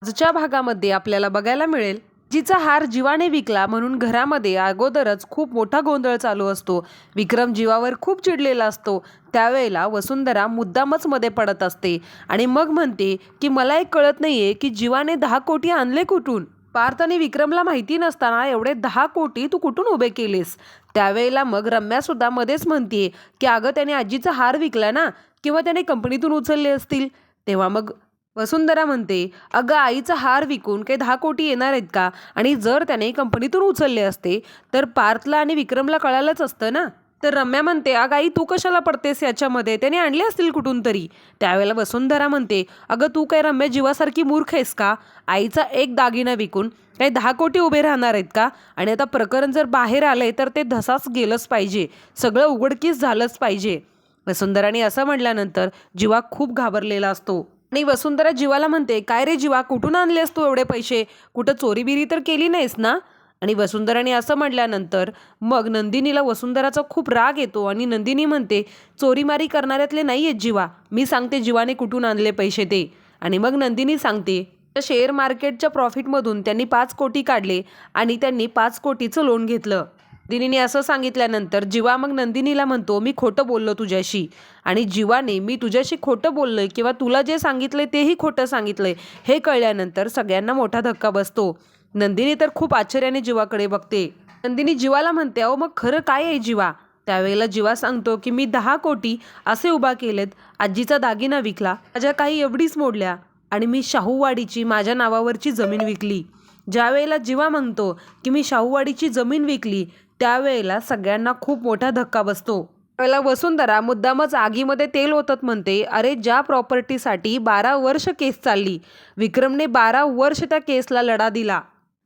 आजच्या भागामध्ये आपल्याला बघायला मिळेल जिचा हार जीवाने विकला म्हणून घरामध्ये अगोदरच खूप मोठा गोंधळ चालू असतो। विक्रम जीवावर खूप चिडलेला असतो। त्यावेळेला वसुंधरा मुद्दामच मध्ये पडत असते आणि मग म्हणते की मला एक कळत नाहीये की जीवाने 10 कोटी आणले कुठून। पार्थ आणि विक्रमला माहिती नसताना एवढे 10 कोटी तू कुठून उभे केलेस। त्यावेळेला मग रम्या सुद्धा मध्येच म्हणते की अगं त्याने आजीचा हार विकला ना, किंवा त्याने कंपनीतून उचलले असतील। तेव्हा मग वसुंधरा म्हणते अगं आईचा हार विकून काही 10 कोटी येणार आहेत का, आणि जर त्याने कंपनीतून उचलले असते तर पार्थला आणि विक्रमला कळालंच असतं ना। तर रम्या म्हणते अगं आई तू कशाला पडतेस याच्यामध्ये, त्याने आणले असतील कुठून तरी। त्यावेळेला वसुंधरा म्हणते अगं तू काय रम्या जीवासारखी मूर्ख आहेस का, आईचा एक दागिना विकून काही 10 कोटी उभे राहणार आहेत का। आणि आता प्रकरण जर बाहेर आले तर ते धसाच गेलंच पाहिजे, सगळं उघडकीस झालंच पाहिजे। वसुंधराने असं म्हटल्यानंतर जीवा खूप घाबरलेला असतो आणि वसुंधरा जीवाला म्हणते काय रे जीवा, कुठून आणलेस तू एवढे पैसे, कुठं चोरीबिरी तर केली नाहीस ना। आणि वसुंधराने असं म्हटल्यानंतर मग नंदिनीला वसुंधराचा खूप राग येतो आणि नंदिनी म्हणते चोरीमारी करणाऱ्यातले नाही आहेत जीवा, मी सांगते जीवाने कुठून आणले पैसे ते। आणि मग नंदिनी सांगते शेअर मार्केटच्या प्रॉफिटमधून त्यांनी 5 कोटी काढले आणि त्यांनी 5 कोटीचं लोन घेतलं। नंदिनीने असं सांगितल्यानंतर जीवा मग नंदिनीला म्हणतो मी खोटं बोललो तुझ्याशी, आणि जीवाने मी तुझ्याशी खोटं बोललोय किंवा तुला जे सांगितलंय तेही खोटं सांगितलंय हे कळल्यानंतर सगळ्यांना मोठा धक्का बसतो। नंदिनी तर खूप आश्चर्याने जीवाकडे बघते। नंदिनी जीवाला म्हणते अहो मग खरं काय आहे जीवा। त्यावेळेला जीवा सांगतो की मी 10 कोटी असे उभा केलेत, आजीचा दागिना विकला, माझ्या काही एवढीच मोडल्या, आणि मी शाहूवाडीची माझ्या नावावरची जमीन विकली। ज्या वेळेला जीवा म्हणतो की मी शाहूवाडीची जमीन विकली त्यावेळेला सगळ्यांना खूप मोठा धक्का बसतो। त्यावेळेला वसुंधरा मुद्दामच आगीमध्ये तेल ओतत म्हणते अरे ज्या प्रॉपर्टीसाठी 12 वर्ष केस चालली, विक्रमने 12 वर्ष त्या केसला लढा दिला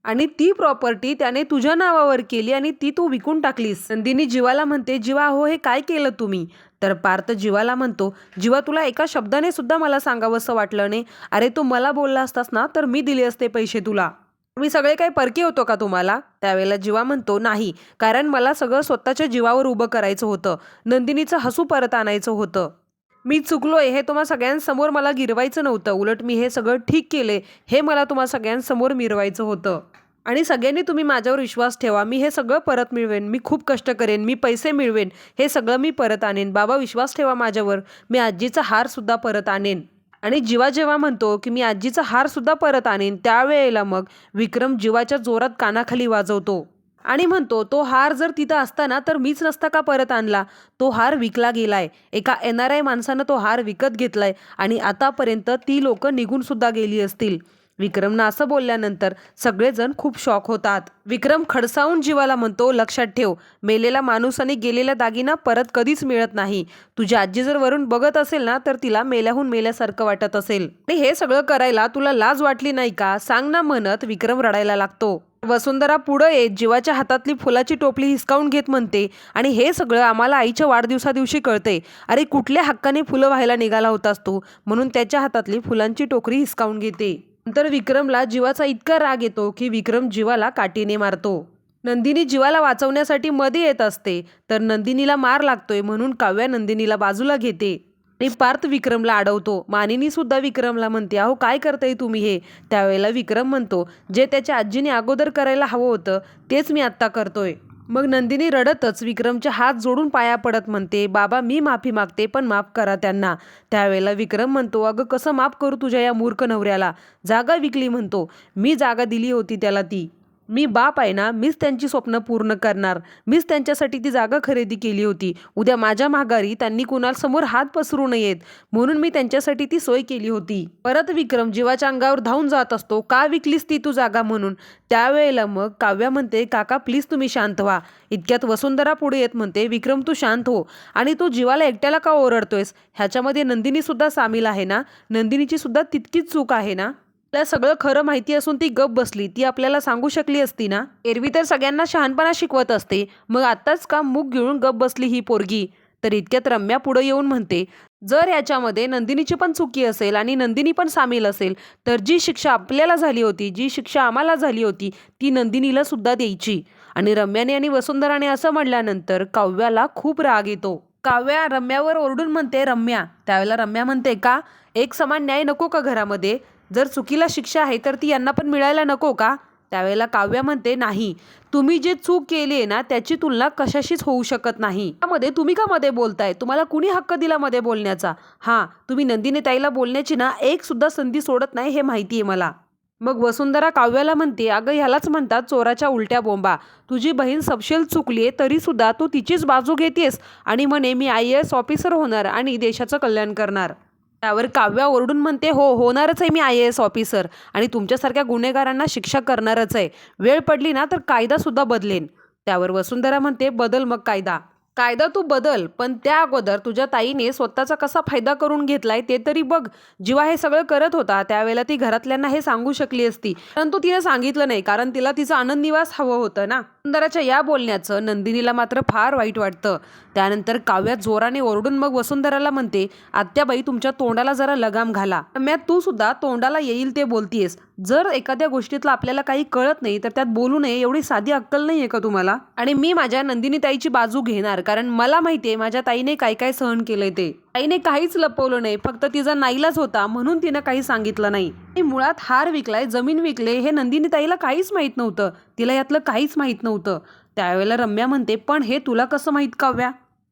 आणि ती प्रॉपर्टी त्याने तुझ्या नावावर केली आणि ती तू विकून टाकलीस। नंदिनी जीवाला म्हणते जीवा हो हे काय केलं तुम्ही। तर पार्थ जीवाला म्हणतो जीवा तुला एका शब्दाने सुद्धा मला सांगावंसं वाटलं नाही, अरे तू मला बोलला असतास ना तर मी दिले असते पैसे तुला, मी सगळे काही परके होतो का तुम्हाला। त्यावेळेला जीवा म्हणतो नाही, कारण मला सगळं स्वतःच्या जीवावर उभं करायचं होतं, नंदिनीचं हसू परत आणायचं होतं, मी चुकलोय हे तुम्हा सगळ्यांसमोर मला गिरवायचं नव्हतं, उलट मी हे सगळं ठीक केले हे मला तुम्हा सगळ्यांसमोर मिरवायचं होतं। आणि सगळ्यांनी तुम्ही माझ्यावर विश्वास ठेवा, मी हे सगळं परत मिळवेन, मी खूप कष्ट करेन, मी पैसे मिळवेन, हे सगळं मी परत आणेन, बाबा विश्वास ठेवा माझ्यावर, मी आजीचा हार सुद्धा परत आणेन। आणि जीवा जेव्हा म्हणतो की मी आजीचा हार सुद्धा परत आणेन त्यावेळेला मग विक्रम जीवाच्या जोरात कानाखाली वाजवतो आणि म्हणतो तो हार जर तिथं असता ना तर मीच नसता का परत आणला, तो हार विकला गेलाय, एका NRI माणसानं तो हार विकत घेतलाय आणि आतापर्यंत ती लोक निघून सुद्धा गेली असतील। विक्रमनं असं बोलल्यानंतर सगळेजण खूप शॉक होतात। विक्रम खडसावून जीवाला म्हणतो लक्षात ठेव, मेलेला माणूस आणि गेलेला दागिना परत कधीच मिळत नाही, तुझी आजी जर वरून बघत असेल ना तर तिला मेल्याहून मेल्यासारखं वाटत असेल, आणि हे सगळं करायला तुला लाज वाटली नाही का, सांग ना, म्हणत विक्रम रडायला लागतो। वसुंधरा पुढे येत जीवाच्या हातातली फुलाची टोपली हिसकावून घेत म्हणते आणि हे सगळं आम्हाला आईच्या वाढदिवसादिवशी कळते, अरे कुठल्या हक्काने फुलं व्हायला निघाला होतास तू, म्हणून त्याच्या हातातली फुलांची टोकरी हिसकावून घेते। नंतर विक्रमला जीवाचा इतका राग येतो की विक्रम जीवाला काठीने मारतो। नंदिनी जीवाला वाचवण्यासाठी मध्ये येत असते तर नंदिनीला मार लागतोय म्हणून काव्या नंदिनीला बाजूला घेते आणि पार्थ विक्रमला अडवतो। मानिनी सुद्धा विक्रमला म्हणते अहो काय करताय तुम्ही हे। त्यावेळेला विक्रम म्हणतो जे त्याच्या आजीने अगोदर करायला हवं होतं तेच मी आत्ता करतोय। मग नंदिनी रडतच विक्रमच्या हात जोडून पाया पडत म्हणते बाबा मी माफी मागते पण माफ करा त्यांना। त्यावेळेला विक्रम म्हणतो अगं कसं माफ करू तुझ्या या मूर्ख नवऱ्याला, जागा विकली म्हणतो, मी जागा दिली होती त्याला, ती मी बाप आहे ना, मीच त्यांची स्वप्न पूर्ण करणार, मीच त्यांच्यासाठी ती जागा खरेदी केली होती, उद्या माझ्या माघारी त्यांनी कुणासमोर हात पसरू नयेत म्हणून मी त्यांच्यासाठी ती सोय केली होती। परत विक्रम जीवाच्या अंगावर धावून जात असतो का विकलीस ती तू जागा म्हणून। त्यावेळेला मग काव्या म्हणते काका प्लीज तुम्ही शांत व्हा। इतक्यात वसुंधरा पुढे येत म्हणते विक्रम तू शांत हो, आणि तू जीवाला एकट्याला का ओरडतोयस, ह्याच्यामध्ये नंदिनी सुद्धा सामील आहे ना, नंदिनीची सुद्धा तितकीच चूक आहे ना, त्या सगळं खरं माहिती असून ती गप बसली, ती आपल्याला सांगू शकली असती ना, एरवी तर सगळ्यांना शहाणपणा शिकवत असते, मग आताच का मूग गिळून गप बसली ही पोरगी। तर इतक्यात रम्या पुढे येऊन म्हणते जर याच्यामध्ये नंदिनीची पण चुकी असेल आणि नंदिनी पण सामील असेल तर जी शिक्षा आपल्याला झाली होती, जी शिक्षा आम्हाला झाली होती ती नंदिनीला सुद्धा द्यायची। आणि रम्याने आणि वसुंधराने असं म्हटल्यानंतर काव्याला खूप राग येतो। काव्या रम्यावर ओरडून म्हणते रम्या, त्यावेळेला रम्या म्हणते का एक समान न्याय नको का घरामध्ये, जर चुकीला शिक्षा आहे तर ती यांना पण मिळायला नको का? त्यावेळेला काव्या म्हणते, नाही, तुम्ही जे चूक केली आहे ना त्याची तुलना कशाशीच होऊ शकत नाही. त्यामध्ये तुम्ही का मध्ये बोलताय? तुम्हाला कुणी हक्क दिला मध्ये बोलण्याचा? हां, तुम्ही नंदिनी ताईला बोलण्याची ना एक सुद्धा संधी सोडत नाही हे माहिती आहे मला. मग वसुंधरा काव्याला म्हणते, अगं ह्यालाच म्हणतात चोराच्या उलट्या बोंबा. तुझी बहीण सपशेल चुकलीये तरी सुद्धा तू तिचीच बाजू घेतेस आणि म्हणे मी IAS ऑफिसर होणार आणि देशाचं कल्याण करणार. त्यावर काव्या ओरडून म्हणते, हो, होणारच आहे मी IAS ऑफिसर आणि तुमच्यासारख्या गुन्हेगारांना शिक्षा करणारच आहे. वेळ पडली ना तर कायदा सुद्धा बदलेन. त्यावर वसुंधरा म्हणते, बदल मग कायदा. कायदा तू बदल, पण त्या अगोदर तुझ्या ताईने स्वतःचा कसा फायदा करून घेतलाय ते तरी बघ. जेव्हा हे सगळं करत होता त्यावेळेला ती घरातल्यांना हे सांगू शकली असती, परंतु तिने सांगितलं नाही, कारण तिला तिचं आनंद निवास हवं होतं ना. वसुंधराच्या या बोलण्याचं नंदिनीला मात्र फार वाईट वाटतं. त्यानंतर काव्या जोराने ओरडून मग वसुंधराला म्हणते, आत्याबाई तुमच्या तोंडाला जरा लगाम घाला. रम्या, तू सुद्धा तोंडाला येईल ते बोलतीयस. जर एखाद्या गोष्टीतलं आपल्याला काही कळत नाही तर त्यात बोलू नये एवढी साधी अक्कल नाहीये का तुम्हाला? आणि मी माझ्या नंदिनी ताईची बाजू घेणार, कारण मला माहितीये माझ्या ताईने काय काय सहन केलंय ते. ताईने काहीच लपवलं नाही, फक्त तिचा नाईलाज होता म्हणून तिनं काही सांगितलं नाही. आणि मुळात हार विकलाय, जमीन विकले हे नंदिनी ताईला काहीच माहित नव्हतं. तिला यातलं काहीच माहित नव्हतं. त्यावेळेला रम्या म्हणते, पण हे तुला कसं माहित काव्या?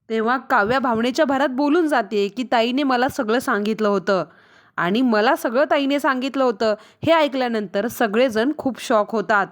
तेव्हा काव्या भावनेच्या भरात बोलून जाते की ताईने मला सगळं सांगितलं होतं आणि मला सगळं ताईने सांगितलं होतं. हे ऐकल्यानंतर सगळेजण खूप शॉक होतात.